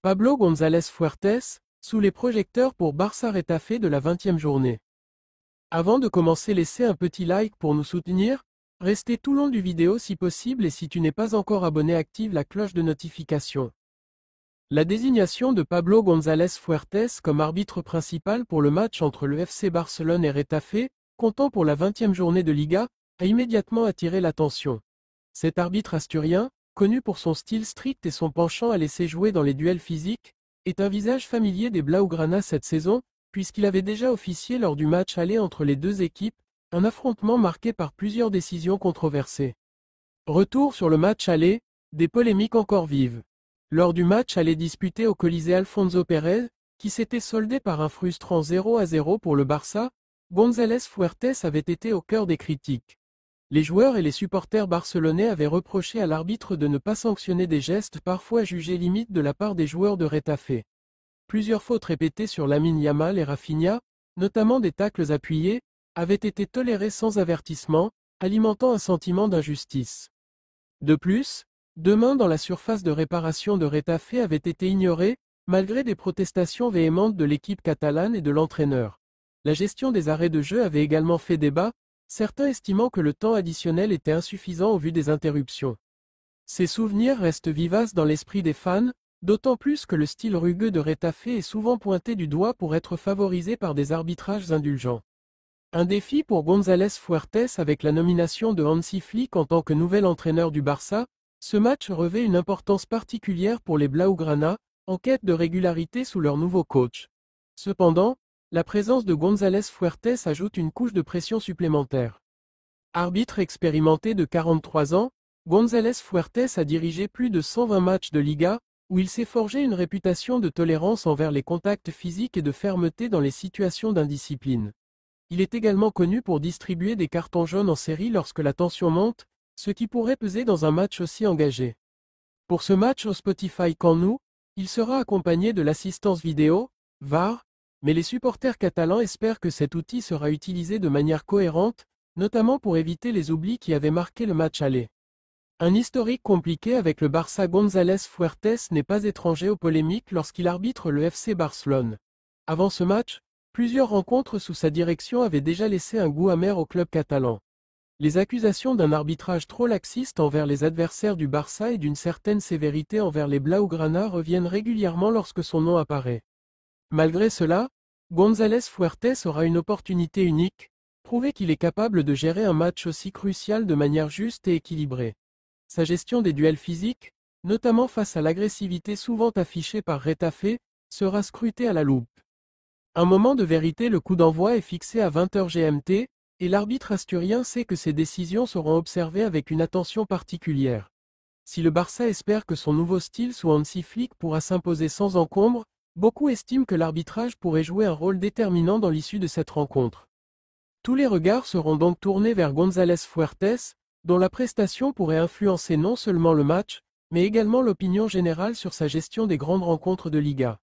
Pablo González Fuertes, sous les projecteurs pour Barça-Retafe de la 20e journée. Avant de commencer, laissez un petit like pour nous soutenir, restez tout long du vidéo si possible et si tu n'es pas encore abonné active la cloche de notification. La désignation de Pablo González Fuertes comme arbitre principal pour le match entre le FC Barcelone et Retafe, comptant pour la 20e journée de Liga, a immédiatement attiré l'attention. Cet arbitre asturien, connu pour son style strict et son penchant à laisser jouer dans les duels physiques, est un visage familier des Blaugrana cette saison, puisqu'il avait déjà officié lors du match aller entre les deux équipes, un affrontement marqué par plusieurs décisions controversées. Retour sur le match aller, des polémiques encore vives. Lors du match aller disputé au Colisée Alfonso Pérez, qui s'était soldé par un frustrant 0-0 pour le Barça, González Fuertes avait été au cœur des critiques. Les joueurs et les supporters barcelonais avaient reproché à l'arbitre de ne pas sanctionner des gestes parfois jugés limites de la part des joueurs de Retafe. Plusieurs fautes répétées sur Lamine Yamal et Rafinha, notamment des tacles appuyés, avaient été tolérées sans avertissement, alimentant un sentiment d'injustice. De plus, deux mains dans la surface de réparation de Retafe avaient été ignorées, malgré des protestations véhémentes de l'équipe catalane et de l'entraîneur. La gestion des arrêts de jeu avait également fait débat, certains estimant que le temps additionnel était insuffisant au vu des interruptions. Ces souvenirs restent vivaces dans l'esprit des fans, d'autant plus que le style rugueux de Retafe est souvent pointé du doigt pour être favorisé par des arbitrages indulgents. Un défi pour González Fuertes avec la nomination de Hansi Flick en tant que nouvel entraîneur du Barça, ce match revêt une importance particulière pour les Blaugrana, en quête de régularité sous leur nouveau coach. Cependant, la présence de González Fuertes ajoute une couche de pression supplémentaire. Arbitre expérimenté de 43 ans, González Fuertes a dirigé plus de 120 matchs de Liga, où il s'est forgé une réputation de tolérance envers les contacts physiques et de fermeté dans les situations d'indiscipline. Il est également connu pour distribuer des cartons jaunes en série lorsque la tension monte, ce qui pourrait peser dans un match aussi engagé. Pour ce match au Spotify Camp Nou, il sera accompagné de l'assistance vidéo, VAR, mais les supporters catalans espèrent que cet outil sera utilisé de manière cohérente, notamment pour éviter les oublis qui avaient marqué le match aller. Un historique compliqué avec le Barça. González Fuertes n'est pas étranger aux polémiques lorsqu'il arbitre le FC Barcelone. Avant ce match, plusieurs rencontres sous sa direction avaient déjà laissé un goût amer au club catalan. Les accusations d'un arbitrage trop laxiste envers les adversaires du Barça et d'une certaine sévérité envers les Blaugrana reviennent régulièrement lorsque son nom apparaît. Malgré cela, González Fuertes aura une opportunité unique, prouver qu'il est capable de gérer un match aussi crucial de manière juste et équilibrée. Sa gestion des duels physiques, notamment face à l'agressivité souvent affichée par Retafe, sera scrutée à la loupe. Un moment de vérité, le coup d'envoi est fixé à 20h GMT, et l'arbitre asturien sait que ces décisions seront observées avec une attention particulière. Si le Barça espère que son nouveau style sous Hansi Flick pourra s'imposer sans encombre, beaucoup estiment que l'arbitrage pourrait jouer un rôle déterminant dans l'issue de cette rencontre. Tous les regards seront donc tournés vers González Fuertes, dont la prestation pourrait influencer non seulement le match, mais également l'opinion générale sur sa gestion des grandes rencontres de Liga.